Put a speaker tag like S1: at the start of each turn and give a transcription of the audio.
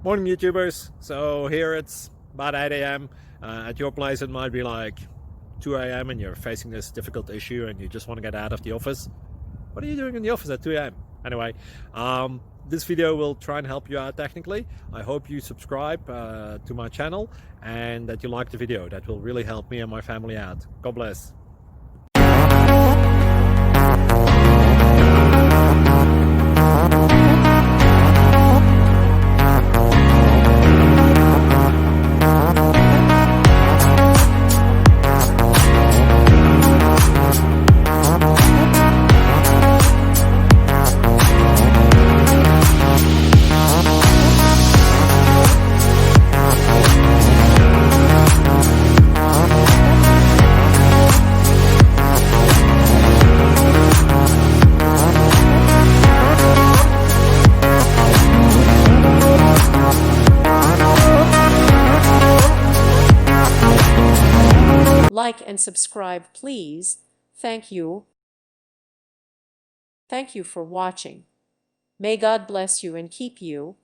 S1: Morning, YouTubers. So here it's about 8 a.m. At your place, it might be like 2 a.m. and you're facing this difficult issue and you just want to get out of the office. What are you doing in the office at 2 a.m.? Anyway, this video will try and help you out technically. I hope you subscribe to my channel and that you like the video. That will really help me and my family out. God bless.
S2: Like and subscribe, please. Thank you. Thank you for watching. May God bless you and keep you.